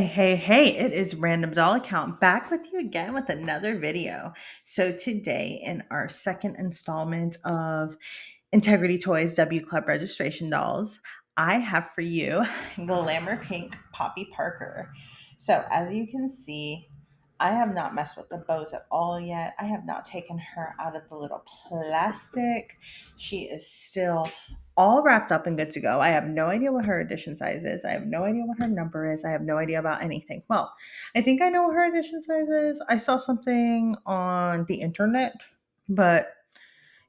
Hey, it is Random Doll Account back with you again with another video. So, today, in our second installment of Integrity Toys W Club registration dolls, I have for you Glamour Pink Poppy Parker. So, as you can see, I have not messed with the bows at all yet. I have not taken her out of the little plastic. She is still all wrapped up and good to go. I have no idea what her edition size is. I have no idea what her number is. I have no idea about anything. Well, I think I know what her edition size is. I saw something on the internet, but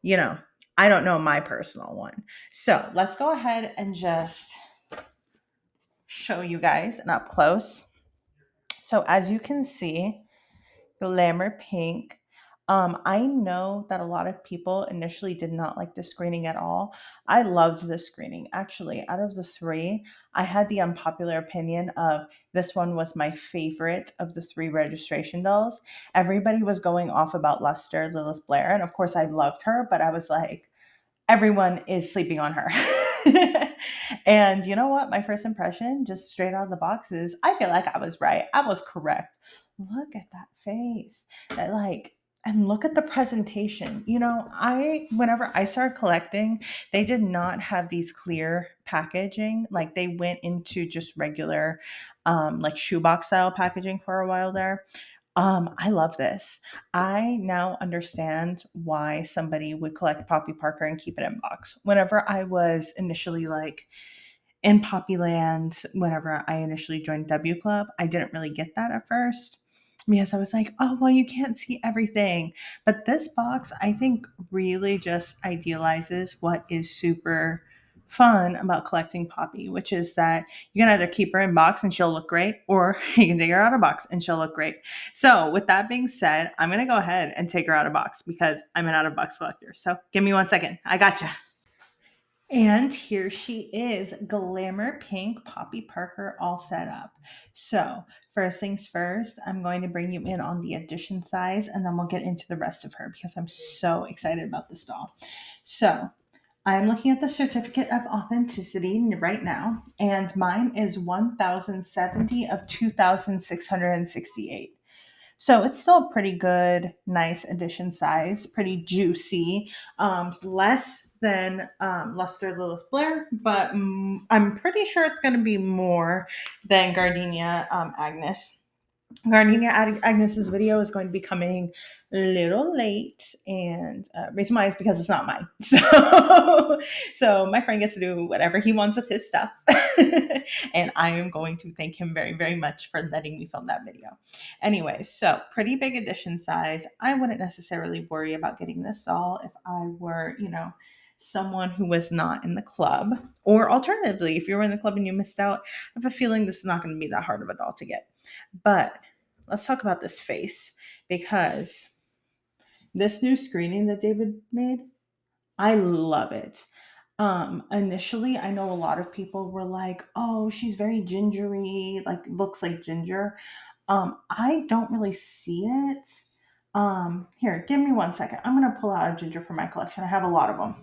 you know, I don't know my personal one. So let's go ahead and just show you guys an up close. So as you can see, Glamour Pink. I know that a lot of people initially did not like the screening at all. I loved the screening. Actually, out of the three, I had the unpopular opinion of this one was my favorite of the three registration dolls. Everybody was going off about Luster, Lilith Blair, and of course I loved her, but I was like, everyone is sleeping on her. And you know what? My first impression, just straight out of the box, is I feel like I was right. I was correct. Look at that face. That and look at the presentation. Whenever I started collecting, they did not have these clear packaging. Like they went into just regular, like shoebox style packaging for a while there. I love this. I now understand why somebody would collect Poppy Parker and keep it in box. Whenever I was initially like in Poppyland, whenever I initially joined W Club, I didn't really get that at first because I was like, oh, well, you can't see everything. But this box, I think, really just idealizes what is super fun about collecting Poppy, which is that you can either keep her in box and she'll look great, or you can take her out of box and she'll look great. So, with that being said, I'm going to go ahead and take her out of box because I'm an out of box collector. So, give me 1 second. I gotcha. And here she is, Glamour Pink Poppy Parker, all set up. So, first things first, I'm going to bring you in on the edition size and then we'll get into the rest of her because I'm so excited about this doll. So, I'm looking at the certificate of authenticity right now, and mine is 1070 of 2668. So it's still a pretty good, nice edition size, pretty juicy. Less than Luster Lilith Blair, but I'm pretty sure it's going to be more than Gardenia Agnes. Gardenia Agnes's video is going to be coming a little late, and reason why is because it's not mine. So my friend gets to do whatever he wants with his stuff, and I am going to thank him very, very much for letting me film that video. Anyway, so pretty big edition size. I wouldn't necessarily worry about getting this doll if I were, someone who was not in the club, or alternatively, if you were in the club and you missed out, I have a feeling this is not going to be that hard of a doll to get. But let's talk about this face, because this new screening that David made, I love it. Initially, I know a lot of people were like, oh, she's very gingery, like looks like ginger. I don't really see it. Here, give me 1 second. I'm going to pull out a ginger from my collection. I have a lot of them.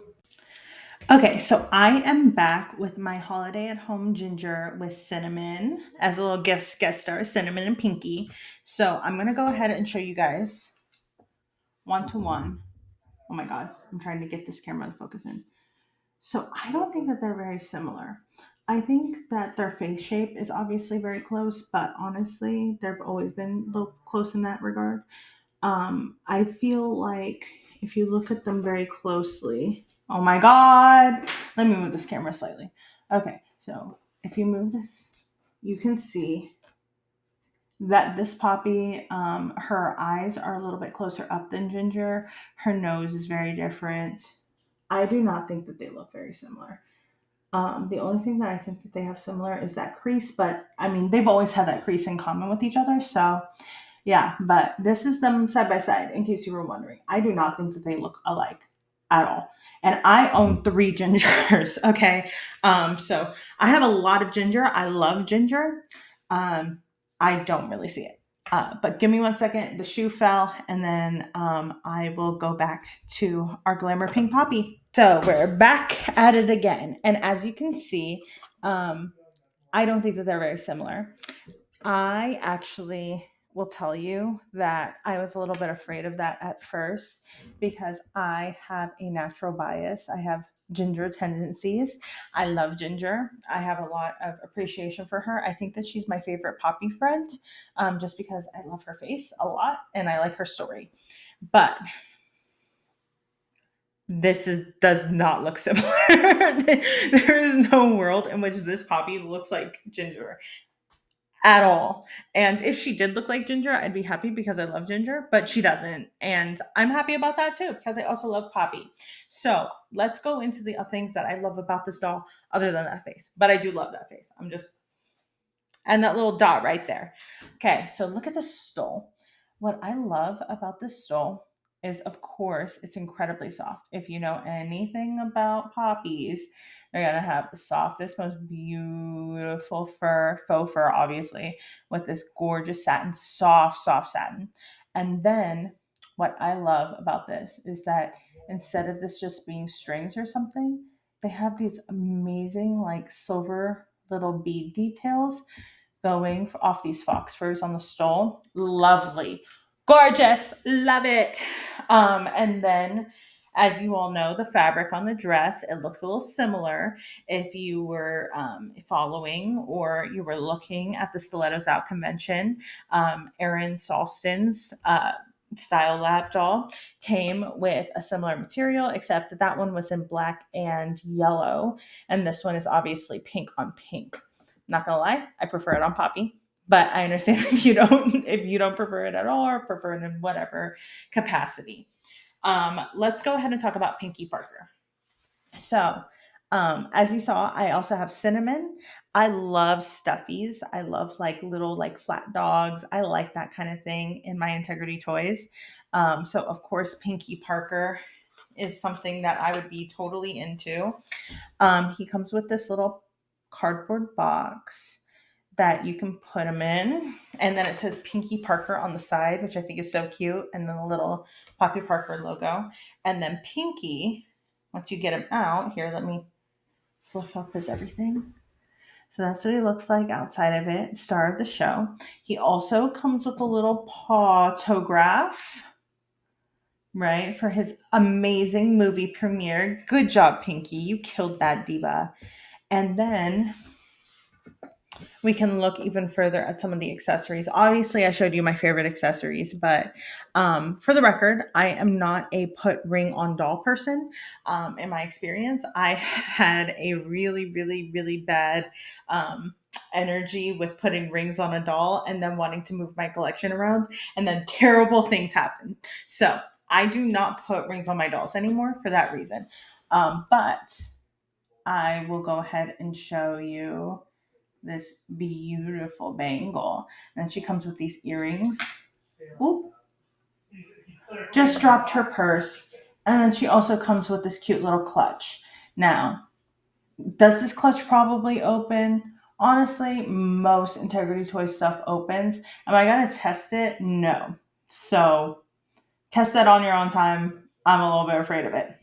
Okay, so I am back with my holiday at home ginger with cinnamon as a little guest star, cinnamon and pinky. So I'm gonna go ahead and show you guys 1 to 1. Oh my god, I'm trying to get this camera to focus in. So I don't think that they're very similar. I think that their face shape is obviously very close, but honestly, they've always been a little close in that regard. I feel like if you look at them very closely, oh my god, let me move this camera slightly. Okay, so if you move this, you can see that this Poppy, her eyes are a little bit closer up than Ginger. Her nose is very different. I do not think that they look very similar. The only thing that I think that they have similar is that crease, but I mean, they've always had that crease in common with each other, so yeah, but this is them side by side, in case you were wondering. I do not think that they look alike at all. And I own 3 gingers, okay? So I have a lot of ginger. I love ginger. I don't really see it. But give me 1 second. The shoe fell, and then I will go back to our Glamour Pink Poppy. So we're back at it again. And as you can see, I don't think that they're very similar. I actually will tell you that I was a little bit afraid of that at first because I have a natural bias. I have ginger tendencies. I love Ginger. I have a lot of appreciation for her. I think that she's my favorite Poppy friend, just because I love her face a lot and I like her story. But this is does not look similar. There is no world in which this Poppy looks like Ginger at all. And if she did look like Ginger, I'd be happy because I love Ginger, but she doesn't. And I'm happy about that too because I also love Poppy. So let's go into the things that I love about this doll other than that face. But I do love that face. I'm just and that little dot right there. Okay, so look at the stole. What I love about this stole is, of course, it's incredibly soft. If you know anything about poppies, they're gonna have the softest, most beautiful fur, faux fur, obviously, with this gorgeous satin, soft, soft satin. And then what I love about this is that instead of this just being strings or something, they have these amazing, like silver little bead details going off these fox furs on the stole. Lovely. Gorgeous. Love it. And then, as you all know, the fabric on the dress, it looks a little similar. If you were following or you were looking at the Stilettos Out convention, Erin Salston's Style Lab doll came with a similar material, except that one was in black and yellow, and this one is obviously pink on pink. Not gonna lie, I prefer it on Poppy, but I understand if you don't prefer it at all or prefer it in whatever capacity. Let's go ahead and talk about Pinky Parker. So, as you saw, I also have cinnamon. I love stuffies. I love like little like flat dogs. I like that kind of thing in my Integrity toys. So of course, Pinky Parker is something that I would be totally into. He comes with this little cardboard box that you can put him in. And then it says Pinky Parker on the side, which I think is so cute. And then the little Poppy Parker logo. And then Pinky, once you get him out, here, let me fluff up his everything. So that's what he looks like outside of it, star of the show. He also comes with a little photograph, right, for his amazing movie premiere. Good job, Pinky. You killed that diva. And then we can look even further at some of the accessories. Obviously, I showed you my favorite accessories, but for the record, I am not a put ring on doll person. In my experience, I have had a really, really, really bad energy with putting rings on a doll and then wanting to move my collection around, and then terrible things happen. So I do not put rings on my dolls anymore for that reason. But I will go ahead and show you this beautiful bangle. And she comes with these earrings. Oop, just dropped her purse. And then she also comes with this cute little clutch. Now, does this clutch probably open? Honestly, most Integrity Toy stuff opens. Am I going to test it? No. So, test that on your own time. I'm a little bit afraid of it.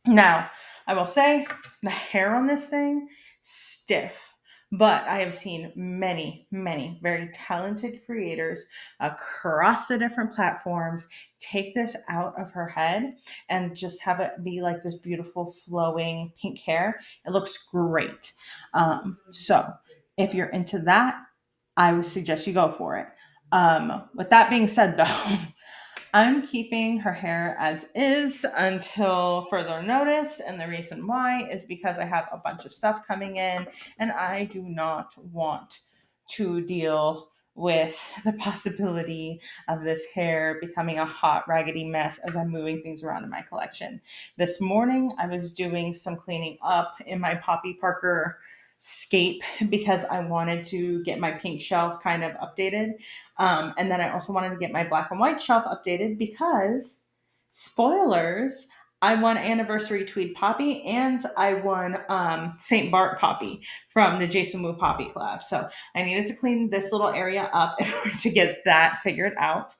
Now, I will say the hair on this thing, stiff. But I have seen many, many very talented creators across the different platforms take this out of her head and just have it be like this beautiful flowing pink hair. It looks great. So if you're into that, I would suggest you go for it. With that being said, though, I'm keeping her hair as is until further notice. And the reason why is because I have a bunch of stuff coming in and I do not want to deal with the possibility of this hair becoming a hot, raggedy mess as I'm moving things around in my collection. This morning, I was doing some cleaning up in my Poppy Parker scape because I wanted to get my pink shelf kind of updated. And then I also wanted to get my black and white shelf updated because, spoilers, I won Anniversary Tweed Poppy and I won St. Bart Poppy from the Jason Wu Poppy collab. So I needed to clean this little area up in order to get that figured out.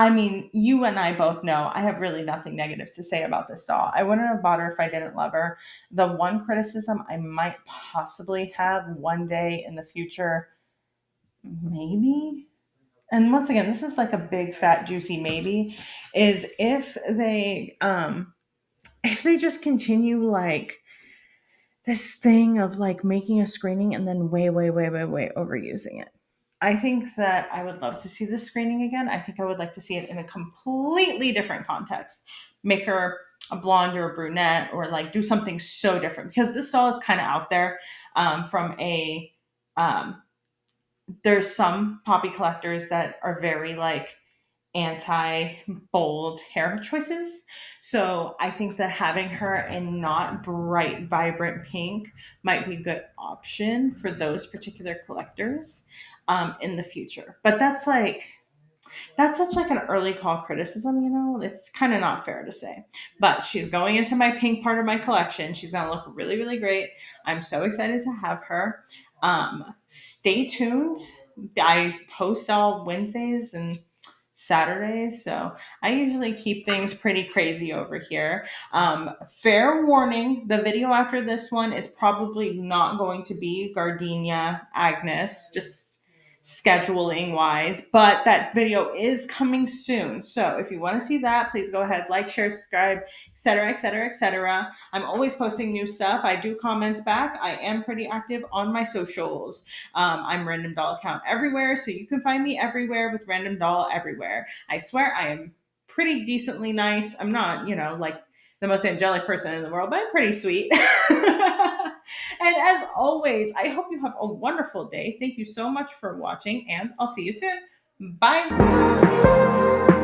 I mean, you and I both know I have really nothing negative to say about this doll. I wouldn't have bought her if I didn't love her. The one criticism I might possibly have one day in the future maybe, and once again, this is like a big fat juicy maybe, is if they just continue like this thing of like making a screening and then way overusing it. I think that I would love to see this screening again. I think I would like to see it in a completely different context. Make her a blonde or a brunette, or like do something so different, because this doll is kind of out there. From a There's some poppy collectors that are very like anti bold hair choices. So I think that having her in not bright, vibrant pink might be a good option for those particular collectors in the future. But that's such like an early call criticism, you know. It's kind of not fair to say. But she's going into my pink part of my collection. She's gonna look really great. I'm so excited to have her. Stay tuned. I post all Wednesdays and Saturdays, so I usually keep things pretty crazy over here. Fair warning, the video after this one is probably not going to be Gardenia Agnes, just scheduling wise, but that video is coming soon. So if you want to see that, please go ahead, like, share, subscribe, etc., etc., etc. I'm always posting new stuff. I do comments back. I am pretty active on my socials. I'm Random Doll Account everywhere, so you can find me everywhere with Random Doll everywhere. I swear I am pretty decently nice. I'm not, like the most angelic person in the world, but I'm pretty sweet. And as always, I hope you have a wonderful day. Thank you so much for watching, and I'll see you soon. Bye.